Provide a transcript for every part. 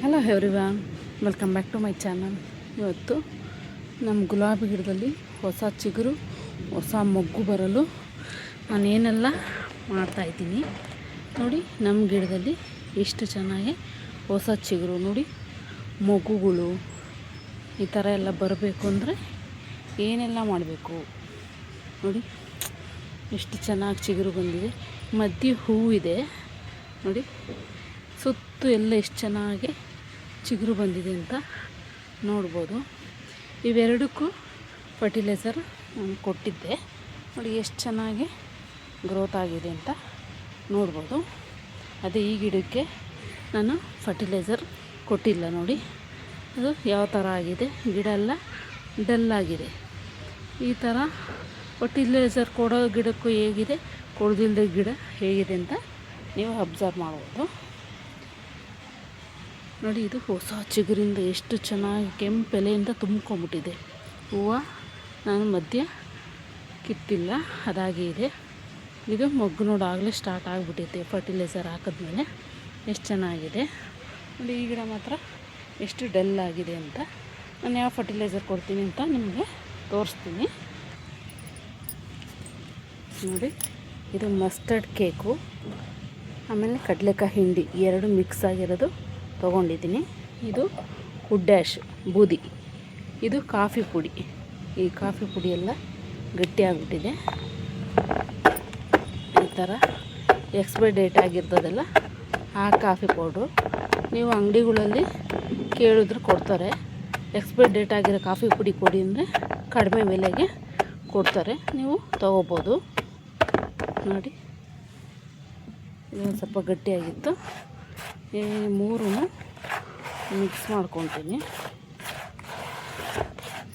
Hello everyone, welcome back to my channel. ಇವತ್ತು ನಮ್ಮ ಗುಲಾಬಿ ಗಿಡದಲ್ಲಿ ಹೊಸ ಚಿಗುರು, ಹೊಸ ಮೊಗ್ಗು ಬರಲು ನಾನೇನೆಲ್ಲ ಮಾಡ್ತಾಯಿದ್ದೀನಿ ನೋಡಿ. ನಮ್ಮ ಗಿಡದಲ್ಲಿ ಎಷ್ಟು ಚೆನ್ನಾಗಿ ಹೊಸ ಚಿಗುರು ನೋಡಿ, ಮೊಗ್ಗುಗಳು ಈ ಥರ ಎಲ್ಲ ಬರಬೇಕು ಅಂದರೆ ಏನೆಲ್ಲ ಮಾಡಬೇಕು ನೋಡಿ. ಎಷ್ಟು ಚೆನ್ನಾಗಿ ಚಿಗುರು ಬಂದಿದೆ, ಮಧ್ಯೆ ಹೂವಿದೆ ನೋಡಿ. ಸುತ್ತು ಎಲ್ಲ ಎಷ್ಟು ಚೆನ್ನಾಗಿ ಚಿಗುರು ಬಂದಿದೆ ಅಂತ ನೋಡ್ಬೋದು. ಇವೆರಡಕ್ಕೂ ಫರ್ಟಿಲೈಸರ್ ನಾನು ಕೊಟ್ಟಿದ್ದೆ ನೋಡಿ, ಎಷ್ಟು ಚೆನ್ನಾಗಿ ಗ್ರೋತ್ ಆಗಿದೆ ಅಂತ ನೋಡ್ಬೋದು. ಅದೇ ಈ ಗಿಡಕ್ಕೆ ನಾನು ಫರ್ಟಿಲೈಸರ್ ಕೊಟ್ಟಿಲ್ಲ ನೋಡಿ. ಅದು ಯಾವ ಥರ ಆಗಿದೆ, ಗಿಡ ಎಲ್ಲ ಡಲ್ಲಾಗಿದೆ. ಈ ಥರ ಫರ್ಟಿಲೈಸರ್ ಕೊಡೋ ಗಿಡಕ್ಕೂ ಹೇಗಿದೆ, ಕೊಡದಿಲ್ಲದ ಗಿಡ ಹೇಗಿದೆ ಅಂತ ನೀವು ಅಬ್ಸರ್ವ್ ಮಾಡ್ಬೋದು ನೋಡಿ. ಇದು ಹೊಸ ಚಿಗುರಿಂದ ಎಷ್ಟು ಚೆನ್ನಾಗಿ ಕೆಂಪು ಎಲೆಯಿಂದ ತುಂಬ್ಕೊಂಬಿಟ್ಟಿದೆ. ಹೂವು ನಾನು ಮಧ್ಯ ಕಿತ್ತಿಲ್ಲ, ಅದಾಗಿ ಇದೆ. ಇದು ಮೊಗ್ಗು ನೋಡಾಗಲೇ ಸ್ಟಾರ್ಟ್ ಆಗಿಬಿಟ್ಟೈತೆ ಫರ್ಟಿಲೈಸರ್ ಹಾಕಿದ್ಮೇಲೆ. ಎಷ್ಟು ಚೆನ್ನಾಗಿದೆ ನೋಡಿ. ಈ ಗಿಡ ಮಾತ್ರ ಎಷ್ಟು ಡಲ್ ಆಗಿದೆ ಅಂತ ನಾನು ಯಾವ ಫರ್ಟಿಲೈಸರ್ ಕೊಡ್ತೀನಿ ಅಂತ ನಿಮಗೆ ತೋರಿಸ್ತೀನಿ ನೋಡಿ. ಇದು ಮಸ್ಟರ್ಡ್ ಕೇಕು, ಆಮೇಲೆ ಕಡಲೆಕಾಯಿ ಹಿಂಡಿ ಎರಡು ಮಿಕ್ಸ್ ಆಗಿರೋದು ತೊಗೊಂಡಿದ್ದೀನಿ. ಇದು ವುಡ್ಡ್ಯಾಶ್ ಬೂದಿ, ಇದು ಕಾಫಿ ಪುಡಿ. ಈ ಕಾಫಿ ಪುಡಿ ಎಲ್ಲ ಗಟ್ಟಿಯಾಗ್ಬಿಟ್ಟಿದೆ. ಈ ಥರ ಎಕ್ಸ್ಪೈರಿ ಡೇಟ್ ಆಗಿರ್ತದಲ್ಲ ಆ ಕಾಫಿ ಪೌಡ್ರು ನೀವು ಅಂಗಡಿಗಳಲ್ಲಿ ಕೇಳಿದ್ರೆ ಕೊಡ್ತಾರೆ. ಎಕ್ಸ್ಪೈರಿ ಡೇಟ್ ಆಗಿರೋ ಕಾಫಿ ಪುಡಿ ಕೊಡಿ ಅಂದರೆ ಕಡಿಮೆ ಬೆಲೆಗೆ ಕೊಡ್ತಾರೆ, ನೀವು ತೊಗೋಬೋದು ನೋಡಿ. ಇದೊಂದು ಸ್ವಲ್ಪ ಗಟ್ಟಿಯಾಗಿತ್ತು. ಈ ಮೂರೂ ಮಿಕ್ಸ್ ಮಾಡ್ಕೊತೀನಿ.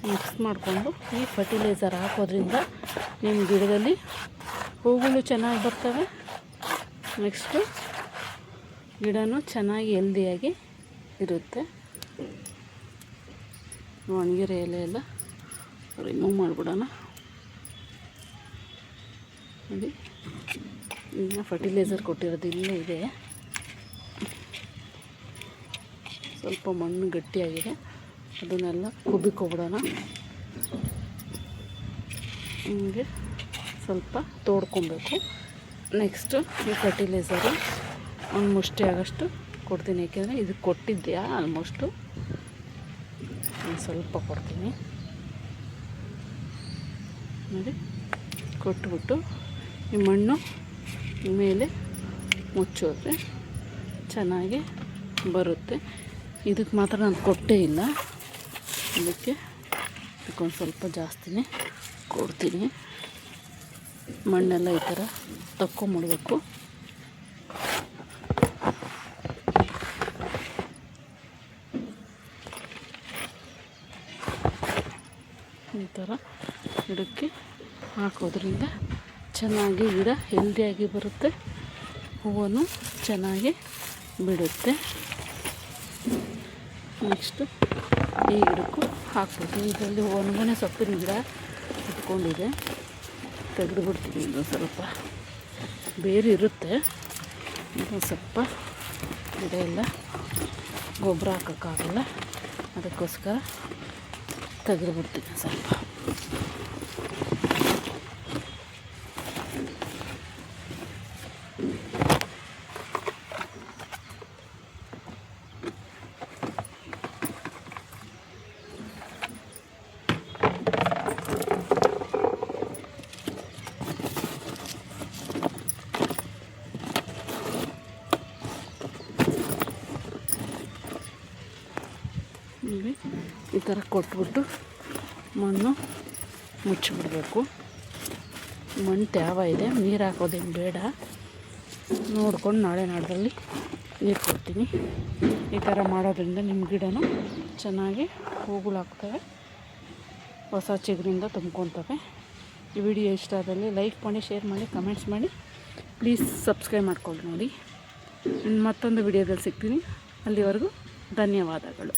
ಮಿಕ್ಸ್ ಮಾಡಿಕೊಂಡು ಈ ಫರ್ಟಿಲೈಸರ್ ಹಾಕೋದ್ರಿಂದ ನಿಮ್ಮ ಗಿಡದಲ್ಲಿ ಹೂಗಳು ಚೆನ್ನಾಗಿ ಬರ್ತವೆ. ನೆಕ್ಸ್ಟು ಗಿಡನೂ ಚೆನ್ನಾಗಿ ಹೆಲ್ದಿಯಾಗಿ ಇರುತ್ತೆ. ಒಣಗಿರೋ ಎಲೆ ಎಲ್ಲ ರಿಮೂವ್ ಮಾಡಿಬಿಡೋಣ ನೋಡಿ. ಇನ್ನು ಫರ್ಟಿಲೈಸರ್ ಕೊಟ್ಟಿರೋದು ಇಲ್ಲೇ ಇದೆ. ಸ್ವಲ್ಪ ಮಣ್ಣು ಗಟ್ಟಿಯಾಗಿದೆ, ಅದನ್ನೆಲ್ಲ ಕುಬ್ಬಿಕೊಬಿಡೋಣ. ಹಿಂಗೆ ಸ್ವಲ್ಪ ತೋಡ್ಕೊಬೇಕು. ನೆಕ್ಸ್ಟು ಈ ಫರ್ಟಿಲೈಸರು ಒಂದು ಮುಷ್ಟಿ ಆಗೋಷ್ಟು ಕೊಡ್ತೀನಿ, ಏಕೆಂದರೆ ಇದು ಕೊಟ್ಟಿದ್ದೆ ಆಲ್ಮೋಸ್ಟು. ಸ್ವಲ್ಪ ಕೊಡ್ತೀನಿ ನೋಡಿ. ಕೊಟ್ಬಿಟ್ಟು ಈ ಮಣ್ಣು ಮೇಲೆ ಮುಚ್ಚೋದ್ರೆ ಚೆನ್ನಾಗಿ ಬರುತ್ತೆ. ಇದಕ್ಕೆ ಮಾತ್ರ ನಾನು ಕೊಟ್ಟೇ ಇಲ್ಲ, ಇದಕ್ಕೊಂದು ಸ್ವಲ್ಪ ಜಾಸ್ತಿನೇ ಕೊಡ್ತೀನಿ. ಮಣ್ಣೆಲ್ಲ ಈ ಥರ ತಕ್ಕೊಂಬಿಡ್ಬೇಕು. ಈ ಥರ ಗಿಡಕ್ಕೆ ಹಾಕೋದ್ರಿಂದ ಚೆನ್ನಾಗಿ ಗಿಡ ಹೆಲ್ದಿಯಾಗಿ ಬರುತ್ತೆ, ಹೂವನ್ನು ಚೆನ್ನಾಗಿ ಬಿಡುತ್ತೆ. ನೆಕ್ಸ್ಟು ಈ ಗಿಡಕ್ಕೂ ಹಾಕ್ಬೋದು. ಇದರಲ್ಲಿ ಒಣಗನೆ ಸೊಪ್ಪಿನ ಗಿಡ ಇಟ್ಕೊಂಡಿದೆ, ತೆಗೆದು ಬಿಡ್ತೀನಿ. ಇದು ಸ್ವಲ್ಪ ಬೇರೆ ಇರುತ್ತೆ, ಇದು ಸ್ವಲ್ಪ ಗಿಡ ಎಲ್ಲ ಗೊಬ್ಬರ ಹಾಕೋಕ್ಕಾಗಲ್ಲ, ಅದಕ್ಕೋಸ್ಕರ ತೆಗೆದು ಬಿಡ್ತೀನಿ ಸ್ವಲ್ಪ. ಈ ಥರ ಕೊಟ್ಬಿಟ್ಟು ಮಣ್ಣು ಮುಚ್ಚಿಬಿಡ್ಬೇಕು. ಮಣ್ಣು ತ್ಯಾವ ಇದೆ, ನೀರು ಹಾಕೋದೇನು ಬೇಡ. ನೋಡ್ಕೊಂಡು ನಾಳೆ ನಾಡದಲ್ಲಿ ನೀರು ಕೊಡ್ತೀನಿ. ಈ ಥರ ಮಾಡೋದ್ರಿಂದ ನಿಮ್ಮ ಗಿಡನೂ ಚೆನ್ನಾಗಿ ಹೂಗಳಾಗ್ತವೆ, ಹೊಸ ಚಿಗುರಿಂದ ತುಂಬ್ಕೊತವೆ. ಈ ವಿಡಿಯೋ ಇಷ್ಟ ಆದಲ್ಲಿ ಲೈಕ್ ಮಾಡಿ, ಶೇರ್ ಮಾಡಿ, ಕಮೆಂಟ್ಸ್ ಮಾಡಿ. ಪ್ಲೀಸ್ ಸಬ್ಸ್ಕ್ರೈಬ್ ಮಾಡ್ಕೊಳ್ಳಿ ನೋಡಿ. ಮತ್ತೊಂದು ವಿಡಿಯೋದಲ್ಲಿ ಸಿಗ್ತೀನಿ. ಅಲ್ಲಿವರೆಗೂ ಧನ್ಯವಾದಗಳು.